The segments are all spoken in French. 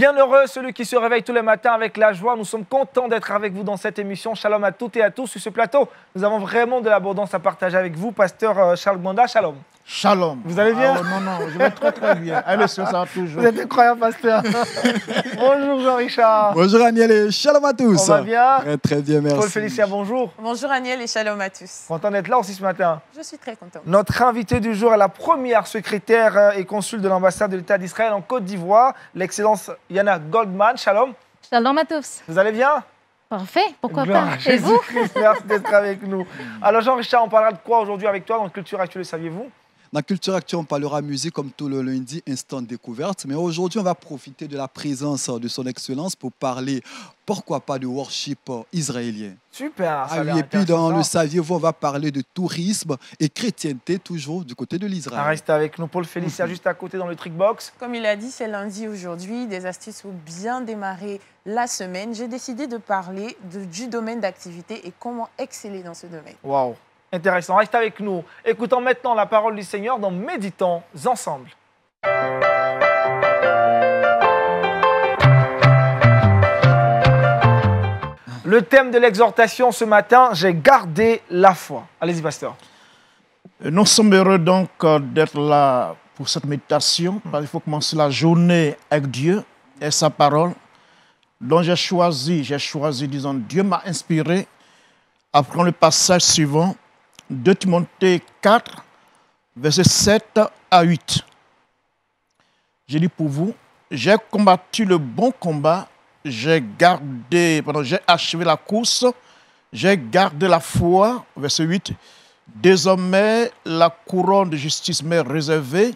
Bienheureux celui qui se réveille tous les matins avec la joie. Nous sommes contents d'être avec vous dans cette émission. Shalom à toutes et à tous. Sur ce plateau, nous avons vraiment de l'abondance à partager avec vous. Pasteur Charles Gwanda, shalom. Shalom. Vous allez bien? Non, je vais très bien. Allez, ça va toujours. Vous êtes incroyable, pasteur. Bonjour Jean-Richard. Bonjour Aniel et shalom à tous. On va bien? Très bien, merci. Paul Félicia, bonjour. Bonjour Aniel et shalom à tous. Content d'être là aussi ce matin. Je suis très contente. Notre invité du jour est la première secrétaire et consul de l'ambassade de l'État d'Israël en Côte d'Ivoire, l'excellence Yana Goldman. Shalom. Shalom à tous. Vous allez bien? Parfait, pourquoi Gloire pas. à Et vous? Jésus-Christ, merci d'être avec nous. Alors Jean-Richard, on parlera de quoi aujourd'hui avec toi dans Culture Actuelle, saviez-vous? Dans Culture Actuelle, on parlera musique comme tout le lundi, instant de découverte. Mais aujourd'hui, on va profiter de la présence de son excellence pour parler, pourquoi pas, de worship israélien. Super, ça a l'air Et puis dans intéressant. le saviez-vous, on va parler de tourisme et chrétienté, toujours du côté de l'Israël. Restez avec nous, Paul Félicia, juste à côté dans le Trickbox. Comme il a dit, c'est lundi aujourd'hui, des astuces pour bien démarrer la semaine. J'ai décidé de parler du domaine d'activité et comment exceller dans ce domaine. Waouh, intéressant. Reste avec nous. Écoutons maintenant la parole du Seigneur dans Méditons ensemble. Le thème de l'exhortation ce matin, j'ai gardé la foi. Allez-y, pasteur. Nous sommes heureux donc d'être là pour cette méditation. Parce qu'il faut commencer la journée avec Dieu et sa parole. Donc j'ai choisi, disons, Dieu m'a inspiré à prendre le passage suivant, 2 Timothée 4, versets 7 à 8. J'ai dit pour vous, j'ai combattu le bon combat, j'ai achevé la course, j'ai gardé la foi, verset 8. Désormais, la couronne de justice m'est réservée.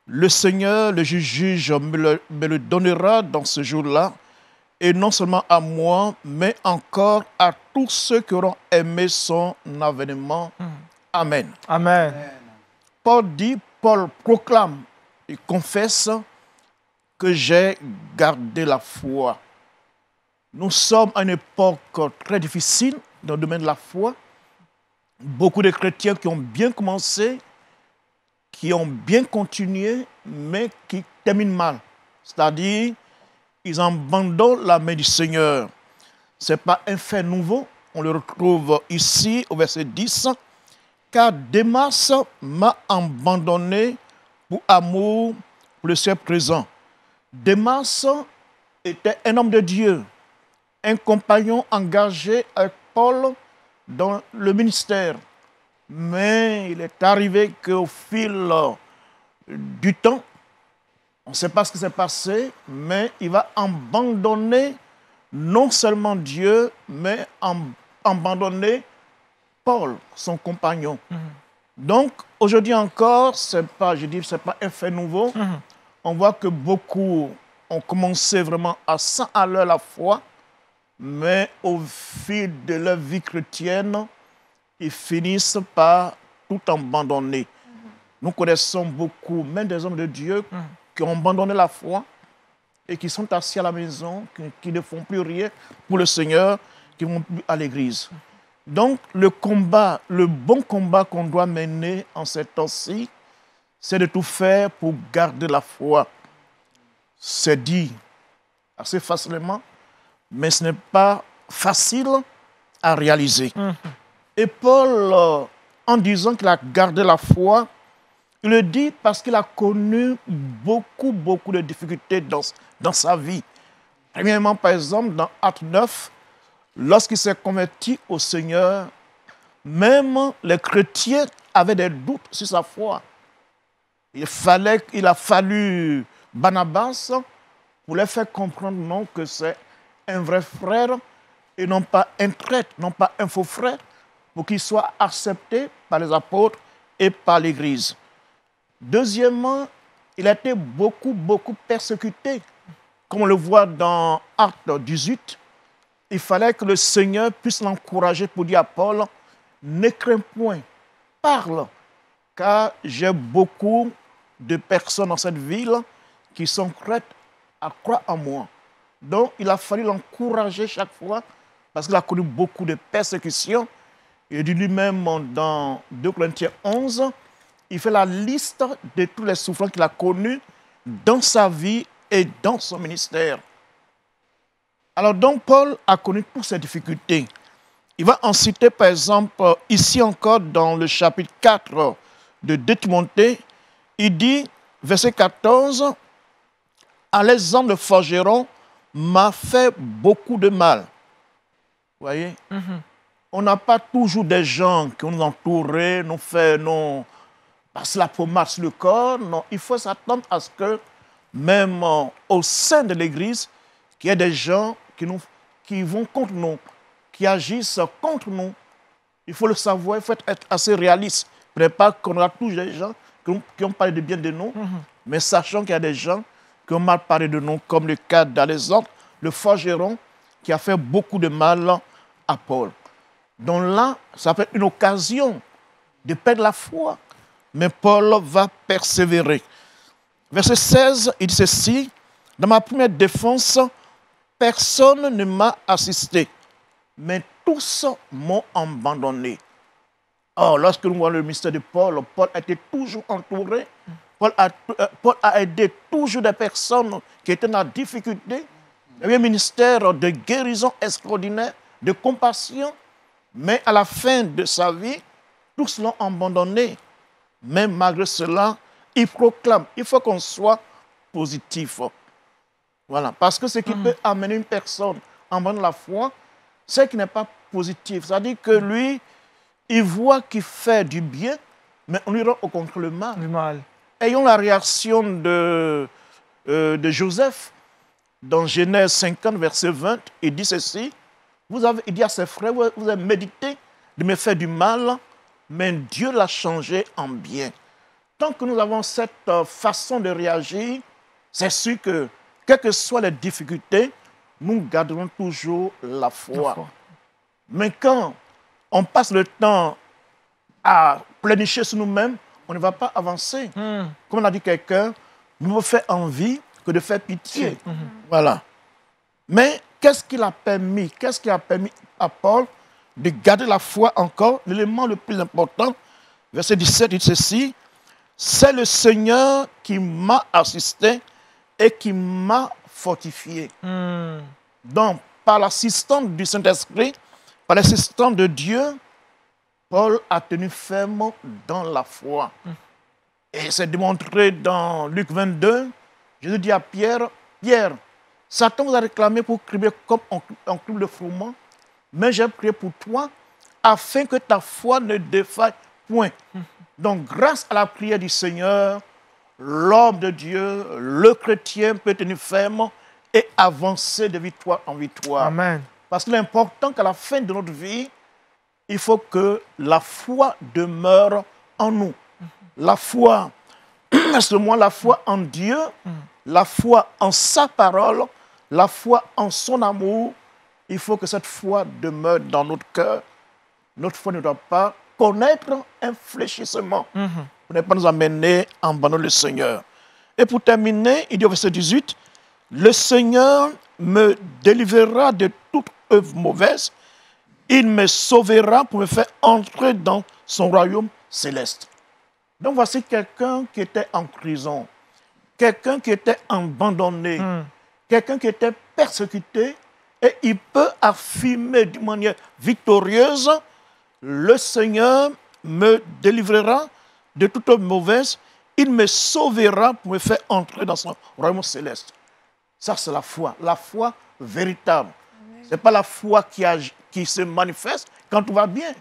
Le Seigneur, le juge, me le donnera dans ce jour-là. Et non seulement à moi, mais encore à tous ceux qui auront aimé son avènement. Amen. Amen. Paul proclame et confesse que j'ai gardé la foi. Nous sommes à une époque très difficile dans le domaine de la foi. Beaucoup de chrétiens qui ont bien commencé, qui ont bien continué, mais qui terminent mal. C'est-à-dire, ils abandonnent la main du Seigneur. Ce n'est pas un fait nouveau. On le retrouve ici au verset 10. Car Démas m'a abandonné pour amour pour le ciel présent. Démas était un homme de Dieu, un compagnon engagé avec Paul dans le ministère. Mais il est arrivé qu'au fil du temps, on ne sait pas ce qui s'est passé, mais il va abandonner non seulement Dieu, mais abandonner Paul, son compagnon. Donc, aujourd'hui encore, c'est pas un fait nouveau. On voit que beaucoup ont commencé vraiment à 100 à l'heure la foi, mais au fil de leur vie chrétienne, ils finissent par tout abandonner. Nous connaissons beaucoup, même des hommes de Dieu, qui ont abandonné la foi et qui sont assis à la maison, qui ne font plus rien pour le Seigneur, qui ne vont plus à l'église. Donc, le bon combat qu'on doit mener en ces temps-ci, c'est de tout faire pour garder la foi. C'est dit assez facilement, mais ce n'est pas facile à réaliser. Et Paul, en disant qu'il a gardé la foi, il le dit parce qu'il a connu beaucoup de difficultés dans sa vie. Premièrement, par exemple, dans Actes 9, lorsqu'il s'est converti au Seigneur, même les chrétiens avaient des doutes sur sa foi. Il a fallu Barnabas pour leur faire comprendre non, que c'est un vrai frère et non pas un traître, non pas un faux frère, pour qu'il soit accepté par les apôtres et par l'Église. Deuxièmement, il a été beaucoup persécuté. Comme on le voit dans Actes 18, il fallait que le Seigneur puisse l'encourager pour dire à Paul, ne crains point, parle, car j'ai beaucoup de personnes dans cette ville qui sont prêtes à croire en moi. Donc, il a fallu l'encourager chaque fois parce qu'il a connu beaucoup de persécutions. Il dit lui-même dans 2 Corinthiens 11, il fait la liste de tous les souffrances qu'il a connues dans sa vie et dans son ministère. Alors donc Paul a connu toutes ces difficultés. Il va en citer par exemple ici encore dans le chapitre 4 de 2 Timothée, il dit, verset 14, « Alexandre le forgeron m'a fait beaucoup de mal. » Vous voyez? On n'a pas toujours des gens qui nous entourent, nous passent la pommade sur le corps. Non, il faut s'attendre à ce que, même au sein de l'Église, qu'il y ait des gens qui vont contre nous, qui agissent contre nous. Il faut le savoir, il faut être assez réaliste. Pas qu'on aura toujours des gens qui ont parlé de bien de nous, mais sachant qu'il y a des gens qui ont mal parlé de nous, comme le cas d'Alexandre, le forgeron, qui a fait beaucoup de mal à Paul. Donc là, ça peut être une occasion de perdre la foi. Mais Paul va persévérer. Verset 16, il dit ceci, « Dans ma première défense, personne ne m'a assisté, mais tous m'ont abandonné. » Or, lorsque nous voyons le mystère de Paul, Paul a été toujours entouré. Paul a aidé toujours des personnes qui étaient dans la difficulté. Il y avait un ministère de guérison extraordinaire, de compassion. Mais à la fin de sa vie, tous l'ont abandonné. Mais malgré cela, il proclame, il faut qu'on soit positif. Voilà, parce que ce qui peut amener une personne à abandonner la foi, c'est qu'il n'est pas positif. C'est-à-dire que lui, il voit qu'il fait du bien, mais on lui rend au contraire le mal. Du mal. Ayons la réaction de Joseph dans Genèse 50, verset 20. Il dit ceci. Il dit à ses frères, vous avez médité de me faire du mal, mais Dieu l'a changé en bien. Tant que nous avons cette façon de réagir, c'est sûr que, quelles que soient les difficultés, nous garderons toujours la foi. Mais quand on passe le temps à plénicher sur nous-mêmes, on ne va pas avancer. Comme on a dit quelqu'un, nous fait envie que de faire pitié. Voilà. Mais qu'est-ce qui a permis à Paul de garder la foi encore? L'élément le plus important, verset 17, il dit ceci, « C'est le Seigneur qui m'a assisté et qui m'a fortifié. » Donc, par l'assistance du Saint-Esprit, par l'assistance de Dieu, Paul a tenu ferme dans la foi. Et c'est démontré dans Luc 22, Jésus dit à Pierre, « Pierre, Satan vous a réclamé pour crier comme un clou de froment, mais j'ai prié pour toi afin que ta foi ne défaille point. » Donc, grâce à la prière du Seigneur, l'homme de Dieu, le chrétien peut tenir ferme et avancer de victoire en victoire. Amen. Parce qu'il est important qu'à la fin de notre vie, il faut que la foi demeure en nous. La foi, seulement la foi en Dieu, la foi en sa parole, la foi en son amour. Il faut que cette foi demeure dans notre cœur. Notre foi ne doit pas connaître un fléchissement pour ne pas nous amener à abandonner le Seigneur. Et pour terminer, il dit au verset 18, « Le Seigneur me délivrera de toute œuvre mauvaise. Il me sauvera pour me faire entrer dans son royaume céleste. » Donc voici quelqu'un qui était en prison, quelqu'un qui était abandonné, quelqu'un qui était persécuté, et il peut affirmer d'une manière victorieuse, le Seigneur me délivrera de toute mauvaise, il me sauvera pour me faire entrer dans son royaume céleste. Ça, c'est la foi véritable. Ce n'est pas la foi qui se manifeste quand tout va bien.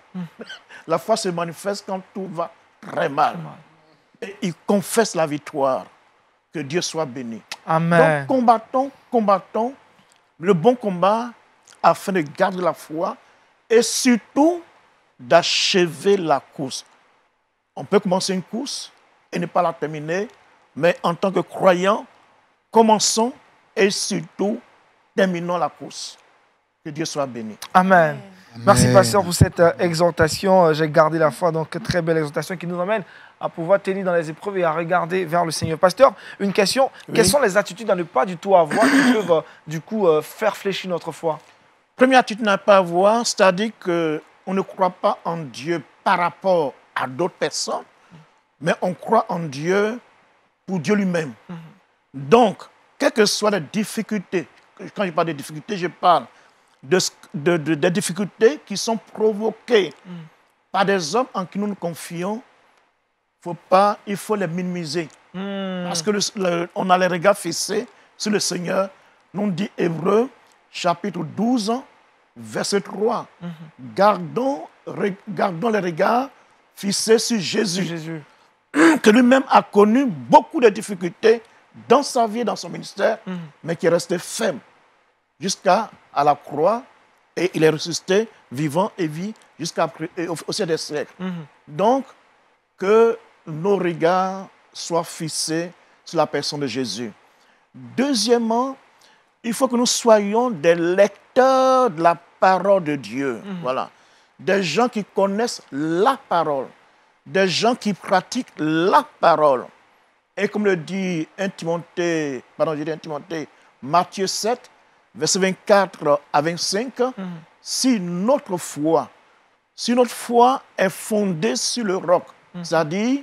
La foi se manifeste quand tout va très mal. Et il confesse la victoire. Que Dieu soit béni. Amen. Donc, combattons le bon combat afin de garder la foi et surtout d'achever la course. On peut commencer une course et ne pas la terminer, mais en tant que croyants, commençons et surtout terminons la course. Que Dieu soit béni. Amen. Amen. Merci, pasteur, pour cette exhortation. J'ai gardé la foi, donc très belle exhortation qui nous emmène à pouvoir tenir dans les épreuves et à regarder vers le Seigneur. Pasteur, une question. Oui. Quelles sont les attitudes à ne pas du tout avoir qui peuvent du coup faire fléchir notre foi? Première attitude à ne pas avoir, c'est-à-dire qu'on ne croit pas en Dieu par rapport à d'autres personnes, mais on croit en Dieu pour Dieu lui-même. Donc, quelles que soient les difficultés, quand je parle de difficultés, je parle des difficultés qui sont provoquées par des hommes en qui nous nous confions, il faut les minimiser. Parce qu'on a les regards fixés sur le Seigneur. Nous dit Hébreux, chapitre 12, verset 3. Gardons les regards fixés sur Jésus. Que lui-même a connu beaucoup de difficultés dans sa vie, dans son ministère, mais qui est resté ferme jusqu'à la croix, et il est ressuscité vivant et vit au ciel des siècles. Donc, que nos regards soient fixés sur la personne de Jésus. Deuxièmement, il faut que nous soyons des lecteurs de la parole de Dieu. Voilà. Des gens qui connaissent la parole. Des gens qui pratiquent la parole. Et comme le dit Matthieu 7, versets 24 à 25, si notre foi est fondée sur le roc, c'est-à-dire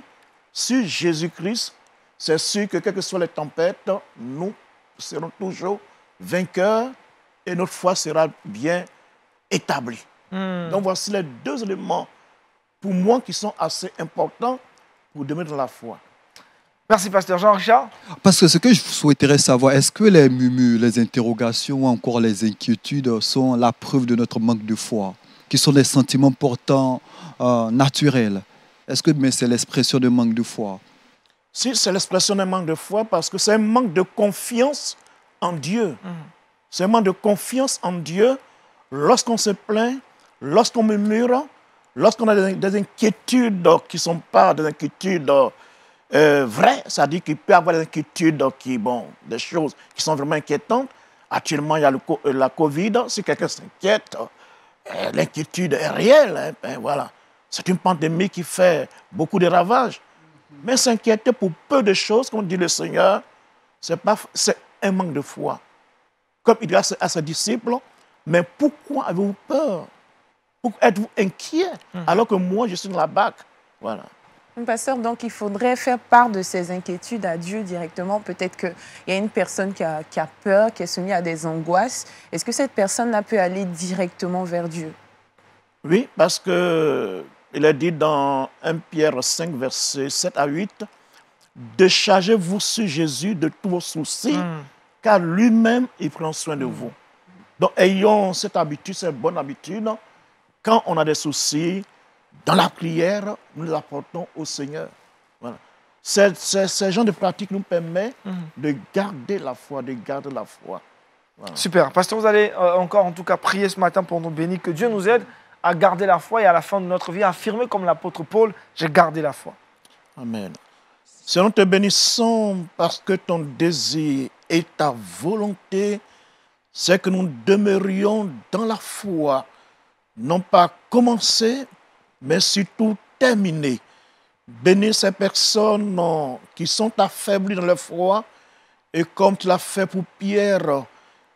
sur Jésus-Christ, c'est sûr que quelles que soient les tempêtes, nous serons toujours vainqueurs et notre foi sera bien établie. Donc voici les deux éléments pour moi qui sont assez importants pour demeurer dans la foi. Merci, pasteur Jean-Richard. Parce que ce que je souhaiterais savoir, est-ce que les murmures, les interrogations ou encore les inquiétudes sont la preuve de notre manque de foi, qui sont des sentiments pourtant naturels? Est-ce que c'est l'expression de manque de foi? Si, c'est l'expression d'un manque de foi parce que c'est un manque de confiance en Dieu. C'est un manque de confiance en Dieu lorsqu'on se plaint, lorsqu'on murmure, lorsqu'on a des inquiétudes qui ne sont pas des inquiétudes vraies, c'est-à-dire qu'il peut y avoir des inquiétudes des choses qui sont vraiment inquiétantes. Actuellement, il y a la Covid. Si quelqu'un s'inquiète, l'inquiétude est réelle. Voilà. C'est une pandémie qui fait beaucoup de ravages. Mais s'inquiéter pour peu de choses, comme dit le Seigneur, c'est un manque de foi. Comme il dit à ses disciples, mais pourquoi avez-vous peur? Pourquoi êtes-vous inquiet alors que moi, je suis dans la barque? Voilà. Pasteur, donc il faudrait faire part de ses inquiétudes à Dieu directement. Peut-être qu'il y a une personne qui a peur, qui est soumise à des angoisses. Est-ce que cette personne n'a pu aller directement vers Dieu? Oui, parce qu'il est dit dans 1 Pierre 5, versets 7 à 8, « Déchargez-vous sur Jésus de tous vos soucis, car lui-même, il prend soin de vous. » Donc, ayons cette habitude, cette bonne habitude. Quand on a des soucis, dans la prière, nous les apportons au Seigneur. Voilà. Ce genre de pratique nous permet de garder la foi, Voilà. Super. Pasteur, vous allez encore en tout cas prier ce matin pour nous bénir, que Dieu nous aide à garder la foi et à la fin de notre vie, à affirmer comme l'apôtre Paul, j'ai gardé la foi. Amen. Seigneur, nous te bénissons parce que ton désir et ta volonté, c'est que nous demeurions dans la foi, non pas commencer, mais surtout terminer. Bénis ces personnes qui sont affaiblies dans leur foi, et comme tu l'as fait pour Pierre,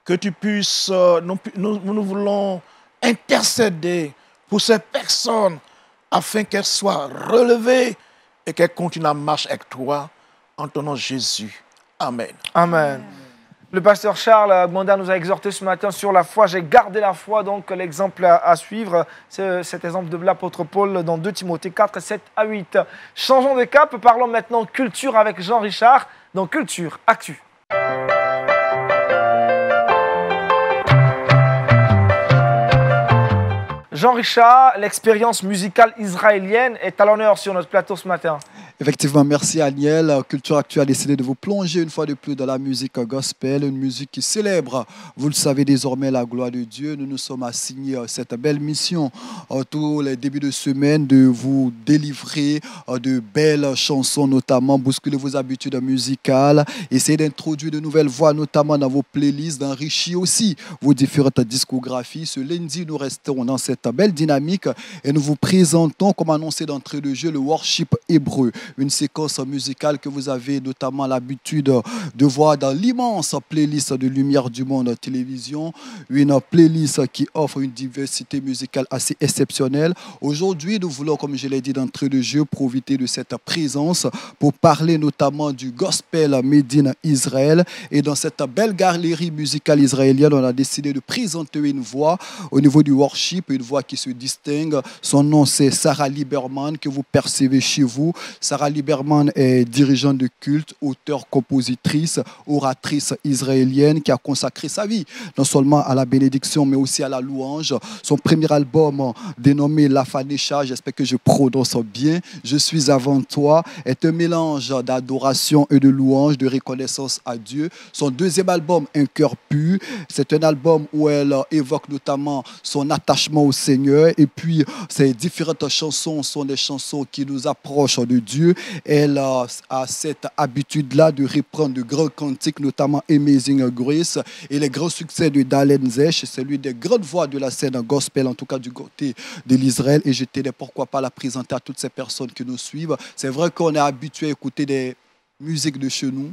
que tu puisses, nous voulons intercéder pour ces personnes afin qu'elles soient relevées et qu'elles continuent à marcher avec toi en ton nom Jésus. Amen. Amen. Le pasteur Charles Gwanda nous a exhorté ce matin sur la foi. J'ai gardé la foi, donc l'exemple à suivre, c'est cet exemple de l'apôtre Paul dans 2 Timothée 4, 7 à 8. Changeons de cap, parlons maintenant culture avec Jean-Richard dans Culture Actu. Jean-Richard, l'expérience musicale israélienne est à l'honneur sur notre plateau ce matin. Effectivement, merci Aniel. Culture Actu a décidé de vous plonger une fois de plus dans la musique gospel, une musique qui célèbre, vous le savez désormais, la gloire de Dieu. Nous nous sommes assignés cette belle mission tous les débuts de semaine de vous délivrer de belles chansons, notamment bousculer vos habitudes musicales, essayer d'introduire de nouvelles voix, notamment dans vos playlists, d'enrichir aussi vos différentes discographies. Ce lundi, nous restons dans cette belle dynamique et nous vous présentons, comme annoncé d'entrée de jeu, le worship hébreu. une séquence musicale que vous avez notamment l'habitude de voir dans l'immense playlist de Lumière du Monde Télévision, une playlist qui offre une diversité musicale assez exceptionnelle. Aujourd'hui, nous voulons, comme je l'ai dit d'entrée de jeu, profiter de cette présence pour parler notamment du gospel made in Israël. Et dans cette belle galerie musicale israélienne, on a décidé de présenter une voix au niveau du worship, une voix qui se distingue. Son nom, c'est Sarah Lieberman, que vous percevez chez vous. Sarah Lieberman est dirigeante de culte, auteure, compositrice, oratrice israélienne qui a consacré sa vie non seulement à la bénédiction, mais aussi à la louange. Son premier album, dénommé La Fanécha, j'espère que je prononce bien, Je suis avant toi, est un mélange d'adoration et de louange, de reconnaissance à Dieu. Son deuxième album, Un cœur pur, c'est un album où elle évoque notamment son attachement au Seigneur, et puis ses différentes chansons sont des chansons qui nous approchent de Dieu. Elle a cette habitude-là de reprendre de grands cantiques, notamment Amazing Grace, et les grands succès de Dalen Zesh, c'est l'une des grandes voix de la scène gospel, en tout cas du côté de l'Israël, et je tenais pourquoi pas la présenter à toutes ces personnes qui nous suivent. C'est vrai qu'on est habitué à écouter des musiques de chez nous,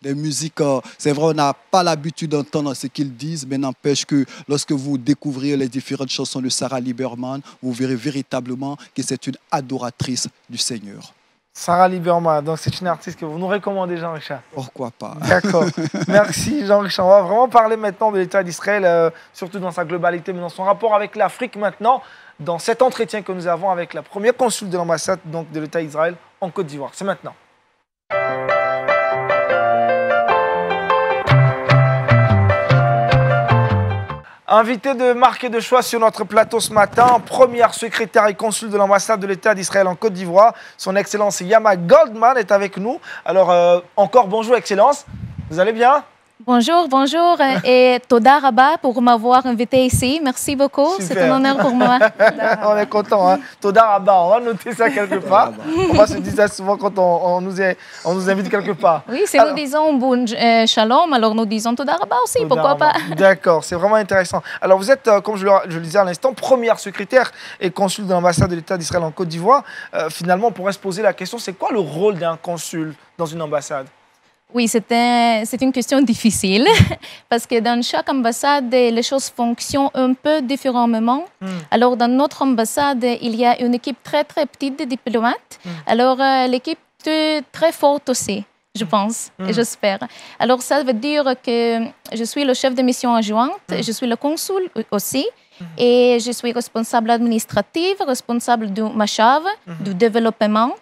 des musiques, c'est vrai, on n'a pas l'habitude d'entendre ce qu'ils disent, mais n'empêche que lorsque vous découvrirez les différentes chansons de Sarah Lieberman, vous verrez véritablement que c'est une adoratrice du Seigneur. Sarah Lieberman, donc c'est une artiste que vous nous recommandez, Jean-Richard. Pourquoi pas? D'accord. Merci, Jean-Richard. On va vraiment parler maintenant de l'État d'Israël, surtout dans sa globalité, mais dans son rapport avec l'Afrique maintenant, dans cet entretien que nous avons avec la première consul de l'ambassade de l'État d'Israël en Côte d'Ivoire. C'est maintenant. Invité de marque et de choix sur notre plateau ce matin, première secrétaire et consul de l'ambassade de l'État d'Israël en Côte d'Ivoire, son Excellence Yama Goldman est avec nous. Alors, encore bonjour Excellence, vous allez bien? Bonjour, bonjour et Toda Rabba pour m'avoir invité ici. Merci beaucoup, c'est un honneur pour moi. On est content, hein? Toda Rabba, on va noter ça quelque part. On va se dire ça souvent quand on nous invite quelque part. Oui, si nous disons shalom, alors nous disons Toda Rabba aussi, Toda pourquoi Rabba. pas? D'accord, c'est vraiment intéressant. Alors vous êtes, comme je le disais à l'instant, première secrétaire et consul de l'ambassade de l'État d'Israël en Côte d'Ivoire. Finalement, on pourrait se poser la question, c'est quoi le rôle d'un consul dans une ambassade? Oui, c'est une question difficile parce que dans chaque ambassade, les choses fonctionnent un peu différemment. Alors, dans notre ambassade, il y a une équipe très, très petite de diplomates. Alors, l'équipe est très forte aussi, je pense, et j'espère. Alors, ça veut dire que je suis le chef de mission adjointe, je suis le consul aussi, et je suis responsable administratif, responsable du Machav, du développement.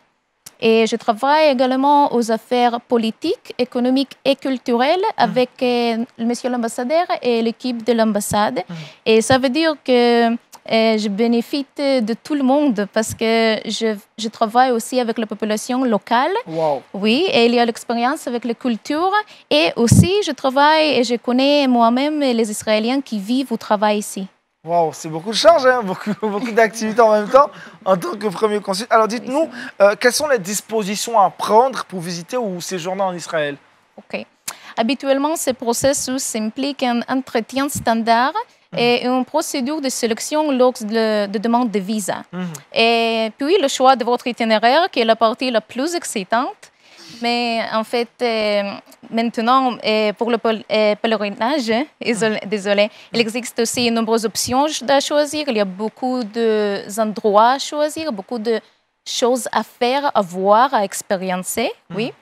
Et je travaille également aux affaires politiques, économiques et culturelles avec monsieur l'ambassadeur et l'équipe de l'ambassade. Et ça veut dire que je bénéficie de tout le monde parce que je travaille aussi avec la population locale. Wow. Oui, et il y a l'expérience avec la culture. Et aussi, je travaille et je connais moi-même les Israéliens qui vivent ou travaillent ici. Wow, c'est beaucoup de charges, hein? beaucoup d'activités en même temps en tant que premier consul. Alors dites-nous, quelles sont les dispositions à prendre pour visiter ou séjourner en Israël? OK. Habituellement, ce processus implique un entretien standard et une procédure de sélection lors de demande de visa. Et puis, le choix de votre itinéraire, qui est la partie la plus excitante. Mais en fait, maintenant, pour le pèlerinage, désolé, il existe aussi de nombreuses options à choisir. Il y a beaucoup d'endroits à choisir, beaucoup de choses à faire, à voir, à expériencer. Oui.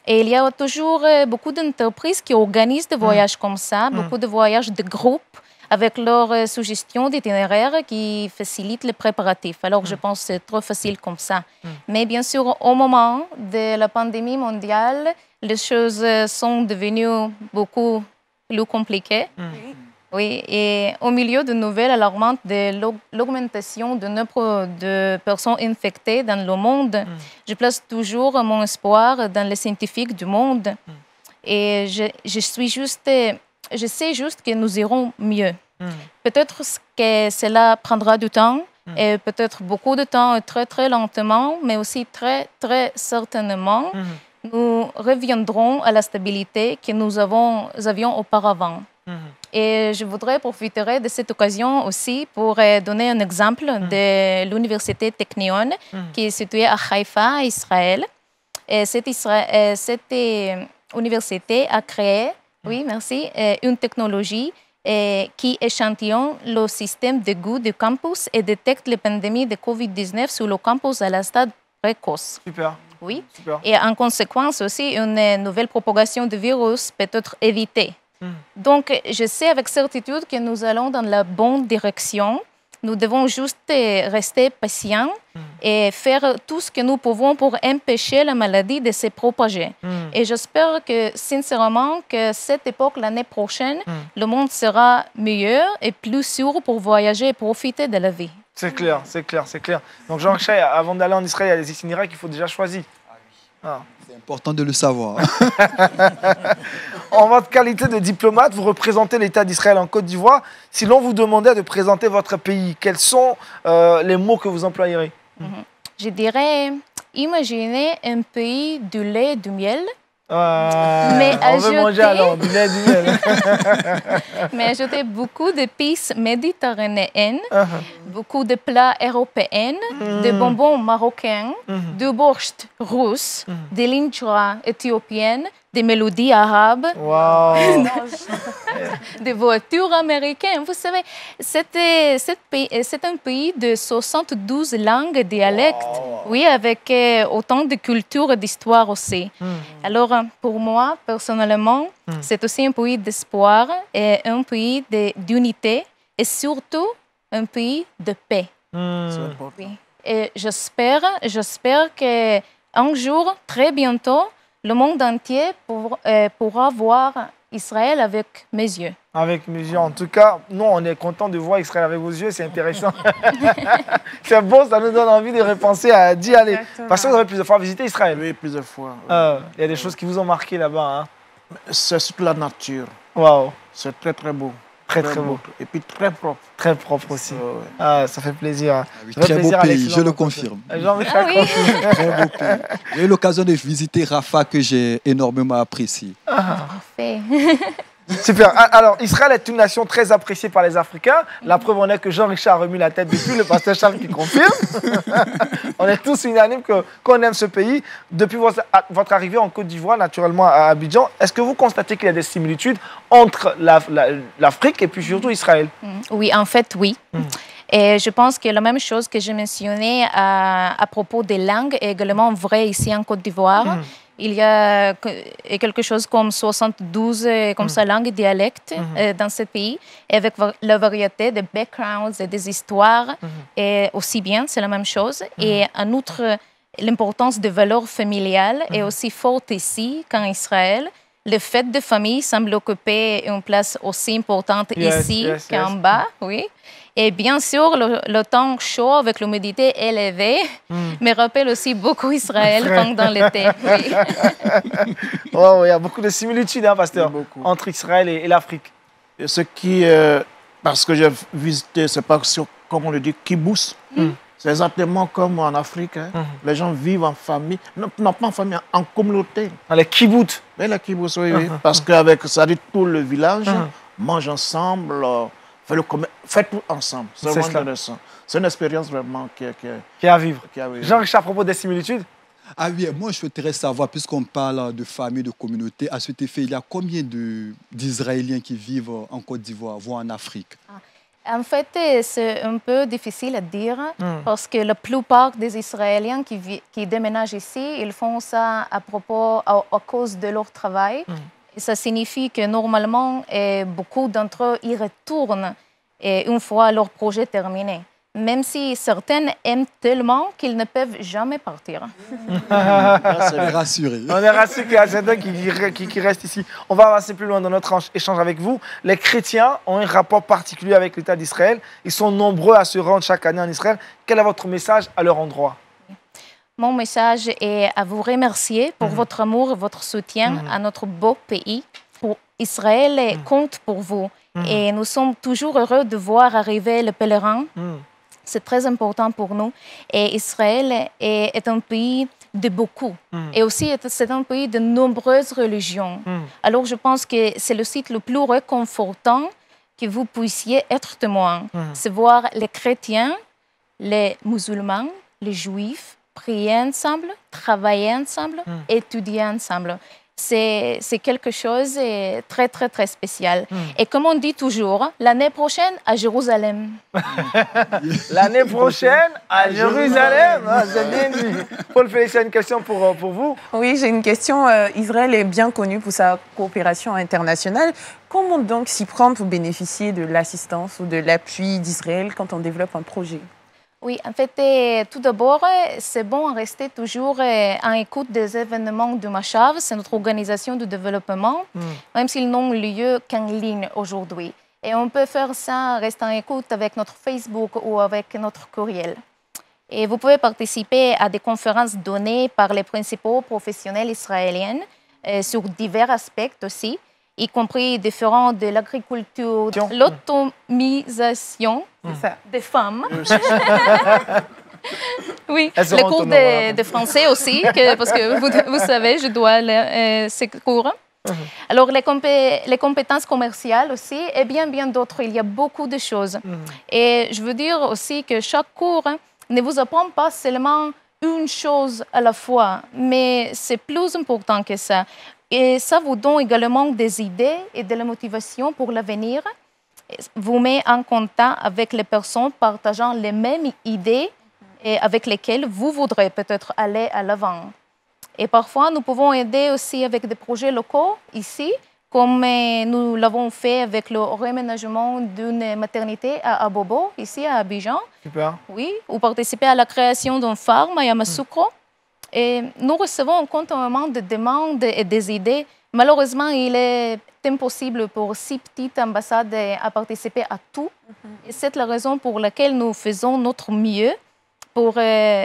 Et il y a toujours beaucoup d'entreprises qui organisent des voyages comme ça, beaucoup de voyages de groupe avec leurs suggestions d'itinéraires qui facilitent les préparatifs. Alors, je pense que c'est trop facile comme ça. Mais bien sûr, au moment de la pandémie mondiale, les choses sont devenues beaucoup plus compliquées. Oui, et au milieu de nouvelles alarmantes de l'augmentation du nombre de personnes infectées dans le monde, je place toujours mon espoir dans les scientifiques du monde. Et je sais juste que nous irons mieux. Peut-être que cela prendra du temps, et peut-être beaucoup de temps, très, très lentement, mais aussi très, très certainement, nous reviendrons à la stabilité que nous avions auparavant. Et je voudrais profiter de cette occasion aussi pour donner un exemple de l'université Technion qui est située à Haïfa, Israël. Et cette université a créé, oui, merci, une technologie qui échantillonne le système de goût du campus et détecte les pandémies de COVID-19 sur le campus à la stade précoce. Super. Oui. Super. Et en conséquence aussi, une nouvelle propagation du virus peut être évitée. Donc, je sais avec certitude que nous allons dans la bonne direction. Nous devons juste rester patients et faire tout ce que nous pouvons pour empêcher la maladie de se propager. Et j'espère que, sincèrement, que cette époque, l'année prochaine, le monde sera meilleur et plus sûr pour voyager et profiter de la vie. C'est clair, c'est clair, c'est clair. Donc, Jean-Richard, avant d'aller en Israël, il y a des itinéraires qu'il faut déjà choisir. Ah. C'est important de le savoir. En votre qualité de diplomate, vous représentez l'État d'Israël en Côte d'Ivoire. Si l'on vous demandait de présenter votre pays, quels sont les mots que vous employerez? Je dirais, imaginez un pays du lait et du miel. Mais on veut manger alors, du lait, du miel. Mais ajouter beaucoup d'épices méditerranéennes, beaucoup de plats européens, de bonbons marocains, du borscht russe, des linjra éthiopiennes, des mélodies arabes, des voitures américaines. Vous savez, c'est un pays de 72 langues et dialectes, oui, avec autant de culture et d'histoire aussi. Alors, pour moi, personnellement, c'est aussi un pays d'espoir et un pays d'unité et surtout un pays de paix. Oui. Et j'espère qu'un jour, très bientôt, le monde entier pourra voir Israël avec mes yeux. Avec mes yeux. En tout cas, nous, on est content de voir Israël avec vos yeux. C'est intéressant. C'est bon, ça nous donne envie de repenser à d'y aller. Exactement. Parce que vous avez plusieurs fois visité Israël. Oui, plusieurs fois. Il y a des choses qui vous ont marqué là-bas. Hein? C'est surtout la nature. Waouh. C'est très, très beau. Très, très beau. Et puis très propre. Très propre aussi. Ça fait plaisir. Ah oui, très beau pays, je le confirme. Jean-Richard confirme. Très beau pays. J'ai eu l'occasion de visiter Rafah que j'ai énormément apprécié. Parfait. Super. Alors, Israël est une nation très appréciée par les Africains. La preuve en est que Jean-Richard a remis la tête depuis, le pasteur Charles qui confirme. On est tous unanimes qu'on aime ce pays. Depuis votre arrivée en Côte d'Ivoire, naturellement à Abidjan, est-ce que vous constatez qu'il y a des similitudes entre l'Afrique et puis surtout Israël? Oui, en fait, oui. Et je pense que la même chose que j'ai mentionnée à propos des langues est également vraie ici en Côte d'Ivoire. Il y a quelque chose comme 72 comme ça, langues et dialectes dans ce pays, avec la variété des backgrounds et des histoires, et aussi bien, c'est la même chose. Et en outre, l'importance des valeurs familiales est aussi forte ici qu'en Israël. Le fait de famille semble occuper une place aussi importante ici qu'en bas, oui. Et bien sûr, le temps chaud avec l'humidité élevée me rappelle aussi beaucoup Israël pendant l'été. Oui. Il y a beaucoup de similitudes, hein, pasteur, entre Israël et l'Afrique. Ce qui, parce que j'ai visité, c'est pas comme on le dit, kibbutz. C'est exactement comme en Afrique. Hein. Les gens vivent en famille, non pas en famille, en communauté. Les kibbutz. Mais les kibbutz, oui, parce qu'avec ça dit tout le village mange ensemble. Faites tout ensemble. C'est vraiment intéressant. C'est une expérience vraiment qui est à vivre. Jean-Richard, à propos des similitudes? Ah oui, moi je souhaiterais savoir, puisqu'on parle de famille, de communauté, à cet effet, il y a combien d'Israéliens qui vivent en Côte d'Ivoire, voire en Afrique? En fait, c'est un peu difficile à dire parce que la plupart des Israéliens qui déménagent ici, ils font ça à cause de leur travail. Ça signifie que normalement, beaucoup d'entre eux y retournent une fois leur projet terminé. Même si certaines aiment tellement qu'ils ne peuvent jamais partir. On est rassurés. On est rassurés qu'il y a certains qui restent ici. On va avancer plus loin dans notre échange avec vous. Les chrétiens ont un rapport particulier avec l'État d'Israël. Ils sont nombreux à se rendre chaque année en Israël. Quel est votre message à leur endroit? Mon message est à vous remercier pour votre amour et votre soutien à notre beau pays. Israël compte pour vous et nous sommes toujours heureux de voir arriver les pèlerins. C'est très important pour nous. Et Israël est un pays de beaucoup. Et aussi, c'est un pays de nombreuses religions. Alors, je pense que c'est le site le plus réconfortant que vous puissiez être témoin. C'est voir les chrétiens, les musulmans, les juifs prier ensemble, travailler ensemble, étudier ensemble. C'est quelque chose de très, très, très spécial. Et comme on dit toujours, l'année prochaine à Jérusalem. L'année prochaine à Jérusalem. Ah, c'est bien dit. Paul Félicia, une question pour vous. Oui, j'ai une question. Israël est bien connu pour sa coopération internationale. Comment donc s'y prendre pour bénéficier de l'assistance ou de l'appui d'Israël quand on développe un projet? Oui, en fait, tout d'abord, c'est bon de rester toujours en écoute des événements du Machav, c'est notre organisation de développement, même s'ils n'ont lieu qu'en ligne aujourd'hui. Et on peut faire ça, rester en écoute avec notre Facebook ou avec notre courriel. Et vous pouvez participer à des conférences données par les principaux professionnels israéliens sur divers aspects aussi, y compris différents de l'agriculture, l'automisation des femmes. Oui, les cours de français aussi, parce que vous savez, je dois ces cours. Alors, les compétences commerciales aussi, et bien d'autres. Il y a beaucoup de choses. Et je veux dire aussi que chaque cours ne vous apprend pas seulement une chose à la fois, mais c'est plus important que ça. Et ça vous donne également des idées et de la motivation pour l'avenir. Vous met en contact avec les personnes partageant les mêmes idées et avec lesquelles vous voudrez peut-être aller à l'avant. Et parfois, nous pouvons aider aussi avec des projets locaux ici, comme nous l'avons fait avec le réaménagement d'une maternité à Abobo, ici à Abidjan. Super. Oui, ou participer à la création d'une farm à Yamoussoukro. Et nous recevons continuellement des demandes et des idées. Malheureusement, il est impossible pour 6 petites ambassades à participer à tout. Et c'est la raison pour laquelle nous faisons notre mieux pour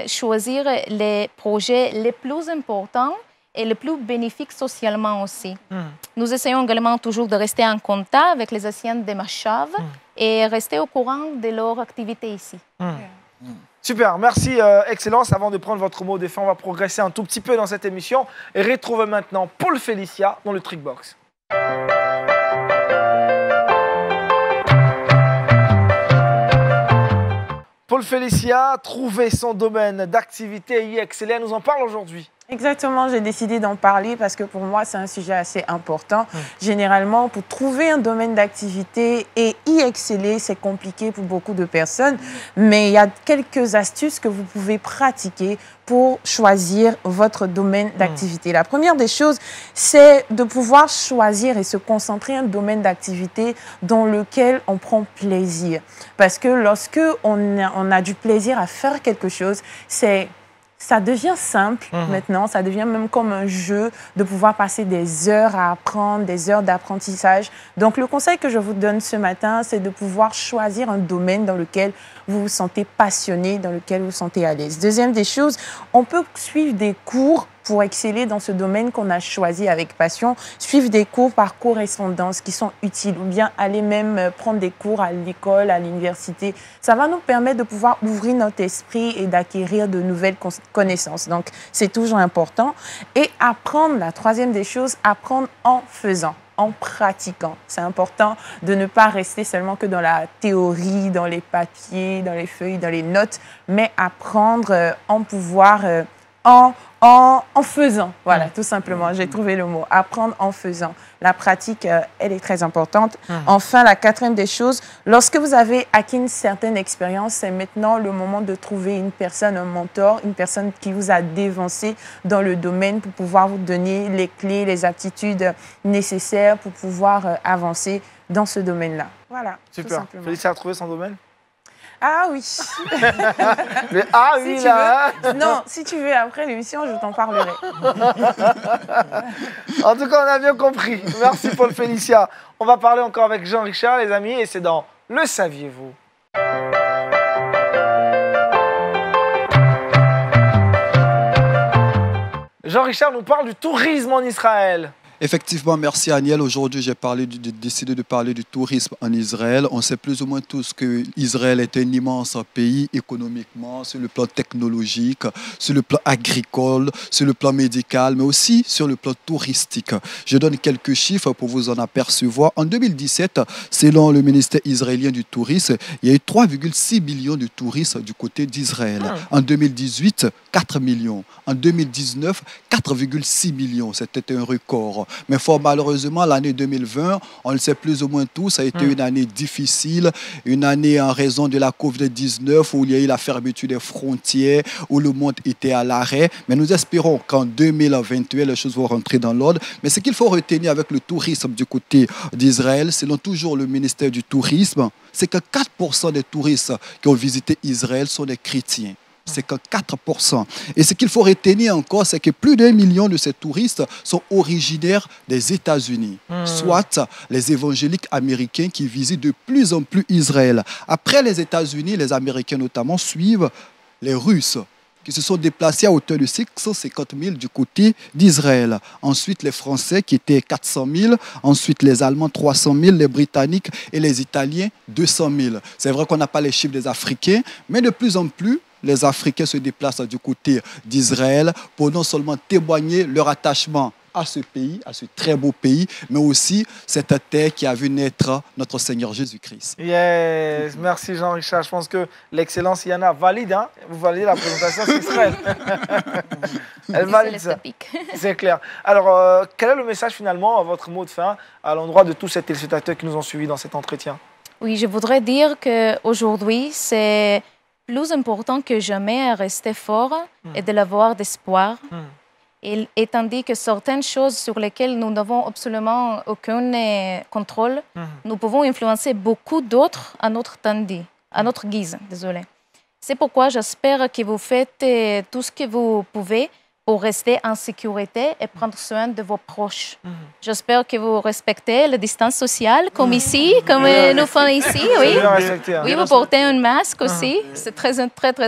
choisir les projets les plus importants et les plus bénéfiques socialement aussi. Nous essayons également toujours de rester en contact avec les anciens de Machav et rester au courant de leur activité ici. Super, merci Excellence. Avant de prendre votre mot de fin, on va progresser un tout petit peu dans cette émission et retrouver maintenant Paul Félicia dans le Trickbox. Paul Félicia, trouver son domaine d'activité et y exceller, elle nous en parle aujourd'hui. Exactement, j'ai décidé d'en parler parce que pour moi, c'est un sujet assez important. Généralement, pour trouver un domaine d'activité et y exceller, c'est compliqué pour beaucoup de personnes. Mais il y a quelques astuces que vous pouvez pratiquer pour choisir votre domaine d'activité. La première des choses, c'est de pouvoir choisir et se concentrer un domaine d'activité dans lequel on prend plaisir. Parce que lorsque on a du plaisir à faire quelque chose, ça devient simple maintenant, ça devient même comme un jeu de pouvoir passer des heures à apprendre, des heures d'apprentissage. Donc, le conseil que je vous donne ce matin, c'est de pouvoir choisir un domaine dans lequel vous vous sentez passionné, dans lequel vous vous sentez à l'aise. Deuxième des choses, on peut suivre des cours pour exceller dans ce domaine qu'on a choisi avec passion, suivre des cours par correspondance qui sont utiles ou bien aller même prendre des cours à l'école, à l'université. Ça va nous permettre de pouvoir ouvrir notre esprit et d'acquérir de nouvelles connaissances. Donc, c'est toujours important. Et apprendre, la troisième des choses, apprendre en faisant, en pratiquant. C'est important de ne pas rester seulement que dans la théorie, dans les papiers, dans les feuilles, dans les notes, mais apprendre en faisant, voilà, tout simplement. J'ai trouvé le mot. Apprendre en faisant. La pratique, elle est très importante. Enfin, la quatrième des choses, lorsque vous avez acquis une certaine expérience, c'est maintenant le moment de trouver une personne, un mentor, une personne qui vous a dévancé dans le domaine pour pouvoir vous donner les clés, les aptitudes nécessaires pour pouvoir avancer dans ce domaine-là. Voilà. Super. Félicia a trouvé son domaine? Ah oui. Mais ah oui, si là. Non, si tu veux, après l'émission, je t'en parlerai. En tout cas, on a bien compris. Merci Paul Félicia. On va parler encore avec Jean-Richard, les amis, et c'est dans Le Saviez-vous? Jean-Richard nous parle du tourisme en Israël. Effectivement, merci Aniel. Aujourd'hui, j'ai décidé de parler du tourisme en Israël. On sait plus ou moins tous que Israël est un immense pays économiquement, sur le plan technologique, sur le plan agricole, sur le plan médical, mais aussi sur le plan touristique. Je donne quelques chiffres pour vous en apercevoir. En 2017, selon le ministère israélien du tourisme, il y a eu 3,6 millions de touristes du côté d'Israël. En 2018, 4 millions. En 2019, 4,6 millions. C'était un record. Mais fort malheureusement, l'année 2020, on le sait plus ou moins tous, a été une année difficile, une année en raison de la Covid-19 où il y a eu la fermeture des frontières, où le monde était à l'arrêt. Mais nous espérons qu'en 2021, les choses vont rentrer dans l'ordre. Mais ce qu'il faut retenir avec le tourisme du côté d'Israël, selon toujours le ministère du Tourisme, c'est que 4% des touristes qui ont visité Israël sont des chrétiens. C'est que 4%. Et ce qu'il faut retenir encore, c'est que plus d'1 million de ces touristes sont originaires des États-Unis, soit les évangéliques américains qui visitent de plus en plus Israël. Après les États-Unis, les Américains notamment suivent les Russes, qui se sont déplacés à hauteur de 650 000 du côté d'Israël. Ensuite, les Français qui étaient 400 000. Ensuite, les Allemands 300 000. Les Britanniques et les Italiens 200 000. C'est vrai qu'on n'a pas les chiffres des Africains, mais de plus en plus, les Africains se déplacent du côté d'Israël pour non seulement témoigner leur attachement à ce pays, à ce très beau pays, mais aussi cette terre qui a vu naître notre Seigneur Jésus-Christ. Yes, merci Jean-Richard. Je pense que l'excellence Yana valide, hein? Vous validez la présentation d'Israël. Elle valide ça. C'est clair. Alors, quel est le message finalement, votre mot de fin, à l'endroit de tous ces téléspectateurs qui nous ont suivis dans cet entretien? Oui, je voudrais dire qu'aujourd'hui, c'est plus important que jamais à rester fort et de l'avoir d'espoir. Et tandis que certaines choses sur lesquelles nous n'avons absolument aucun contrôle, nous pouvons influencer beaucoup d'autres à notre tandis, à notre guise. Désolé. C'est pourquoi j'espère que vous faites tout ce que vous pouvez pour rester en sécurité et prendre soin de vos proches. J'espère que vous respectez la distance sociale, comme ici, comme nous faisons ici. Oui, oui, vous portez un masque aussi. C'est très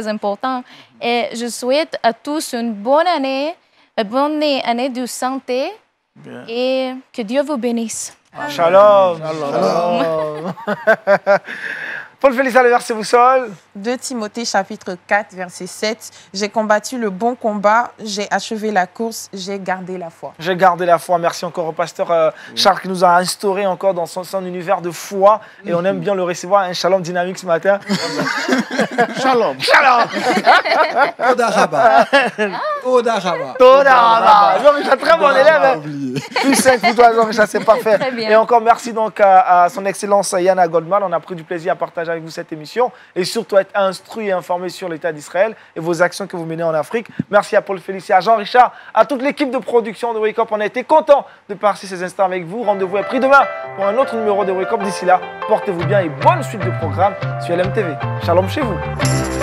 important. Et je souhaite à tous une bonne année de santé et que Dieu vous bénisse. Shalom. Shalom. Paul Félix, le verset vous seul. 2 Timothée chapitre 4, verset 7. J'ai combattu le bon combat, j'ai achevé la course, j'ai gardé la foi. J'ai gardé la foi. Merci encore au pasteur Charles qui nous a instauré encore dans son univers de foi. Et on aime bien le recevoir. Un shalom dynamique ce matin. Shalom. Shalom. Toda Rabba. Toda Rabba. Toda Rabba. Jean-Richard, très bon élève. Plus 5 pour toi, Jean-Richard, c'est parfait. Et encore merci donc à son excellence Yana Goldman. On a pris du plaisir à partager avec vous cette émission et surtout être instruit et informé sur l'État d'Israël et vos actions que vous menez en Afrique. Merci à Paul Félix, à Jean-Richard, à toute l'équipe de production de Wake Up. On a été content de passer ces instants avec vous. Rendez-vous est pris demain pour un autre numéro de Wake Up. D'ici là, portez-vous bien et bonne suite de programme sur LMTV. Shalom chez vous.